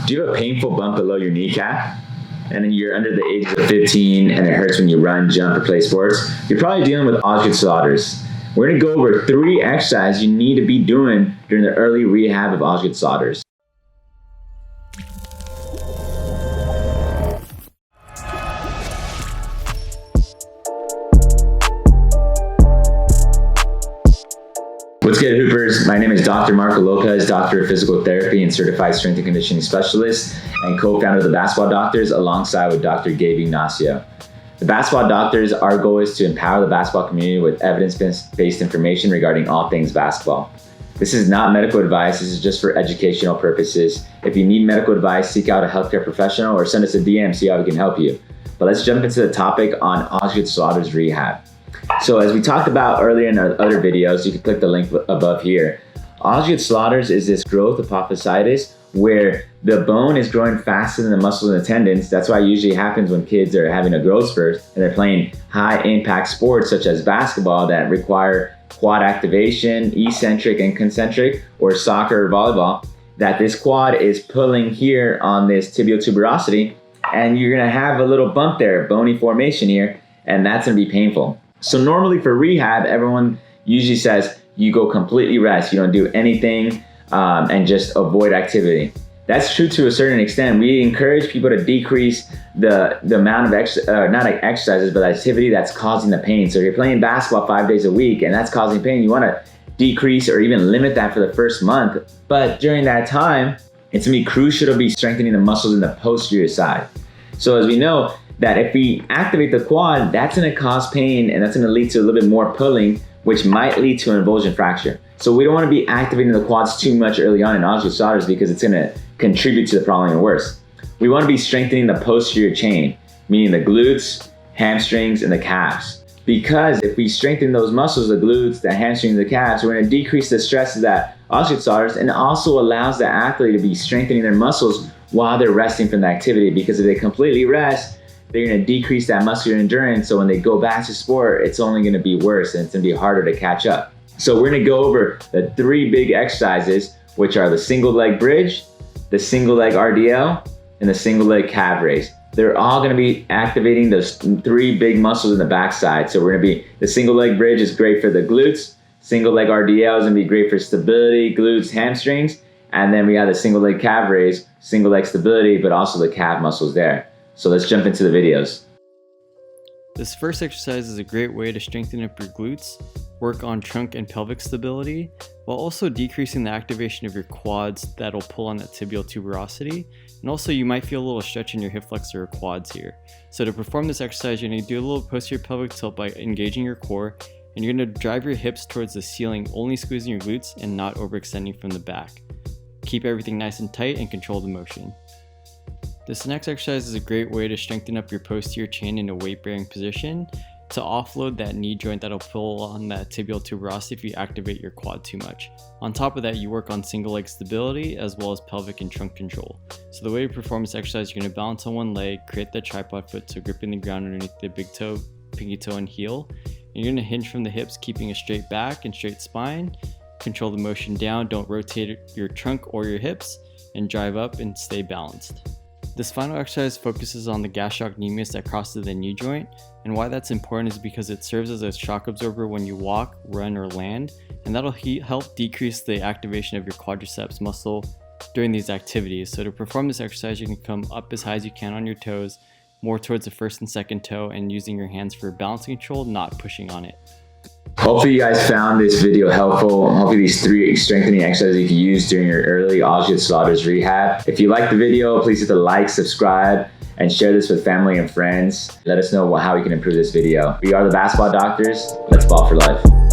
Do you have a painful bump below your kneecap? And then you're under the age of 15 and it hurts when you run, jump, or play sports? You're probably dealing with Osgood Schlatters. We're going to go over 3 exercises you need to be doing during the early rehab of Osgood Schlatters. What's good, Hoopers? My name is Dr. Marco Lopez, Doctor of Physical Therapy and Certified Strength and Conditioning Specialist, and co-founder of the Basketball Doctors, alongside with Dr. Gabe Ignacio. The Basketball Doctors, our goal is to empower the basketball community with evidence-based information regarding all things basketball. This is not medical advice. This is just for educational purposes. If you need medical advice, seek out a healthcare professional or send us a DM, see how we can help you. But let's jump into the topic on Osgood Schlatters rehab. So as we talked about earlier in our other videos, you can click the link above here. Osgood Schlatters is this growth apophysitis where the bone is growing faster than the muscles and the tendons. That's why it usually happens when kids are having a growth spurt and they're playing high impact sports such as basketball that require quad activation, eccentric and concentric, or soccer or volleyball, that this quad is pulling here on this tibial tuberosity, and you're gonna have a little bump there, bony formation here, and that's gonna be painful. So normally for rehab, everyone usually says you go completely rest. You don't do anything and just avoid activity. That's true to a certain extent. We encourage people to decrease the amount of not like exercises, but activity that's causing the pain. So if you're playing basketball 5 days a week and that's causing pain, you wanna decrease or even limit that for the first month. But during that time, it's gonna be crucial to be strengthening the muscles in the posterior side. So as we know, that if we activate the quad, that's gonna cause pain and that's gonna lead to a little bit more pulling, which might lead to an avulsion fracture. So we don't wanna be activating the quads too much early on in Osgood Schlatters because it's gonna contribute to the problem even worse. We wanna be strengthening the posterior chain, meaning the glutes, hamstrings, and the calves. Because if we strengthen those muscles, the glutes, the hamstrings, the calves, we're gonna decrease the stress of that Osgood Schlatters, and also allows the athlete to be strengthening their muscles while they're resting from the activity. Because if they completely rest, they're gonna decrease that muscular endurance, so when they go back to sport, it's only gonna be worse and it's gonna be harder to catch up. So we're gonna go over the 3 big exercises, which are the single leg bridge, the single leg RDL, and the single leg calf raise. They're all gonna be activating those 3 big muscles in the backside. So the single leg bridge is great for the glutes, single leg RDL is gonna be great for stability, glutes, hamstrings, and then we have the single leg calf raise, single leg stability, but also the calf muscles there. So let's jump into the videos. This first exercise is a great way to strengthen up your glutes, work on trunk and pelvic stability, while also decreasing the activation of your quads that'll pull on that tibial tuberosity. And also you might feel a little stretch in your hip flexor or quads here. So to perform this exercise, you're gonna do a little posterior pelvic tilt by engaging your core, and you're gonna drive your hips towards the ceiling, only squeezing your glutes and not overextending from the back. Keep everything nice and tight and control the motion. This next exercise is a great way to strengthen up your posterior chain in a weight-bearing position to offload that knee joint that'll pull on that tibial tuberosity if you activate your quad too much. On top of that, you work on single leg stability as well as pelvic and trunk control. So the way you perform this exercise, you're going to balance on one leg, create that tripod foot, so gripping the ground underneath the big toe, pinky toe, and heel. And you're going to hinge from the hips, keeping a straight back and straight spine. Control the motion down, don't rotate your trunk or your hips, and drive up and stay balanced. This final exercise focuses on the gastrocnemius that crosses the knee joint, and why that's important is because it serves as a shock absorber when you walk, run, or land, and that'll help decrease the activation of your quadriceps muscle during these activities. So to perform this exercise, you can come up as high as you can on your toes, more towards the first and second toe, and using your hands for balance control, not pushing on it. Hopefully you guys found this video helpful. Hopefully these 3 strengthening exercises you can use during your early Osgood Schlatters rehab. If you like the video, please hit the like, subscribe, and share this with family and friends. Let us know how we can improve this video. We are the Basketball Doctors. Let's ball for life.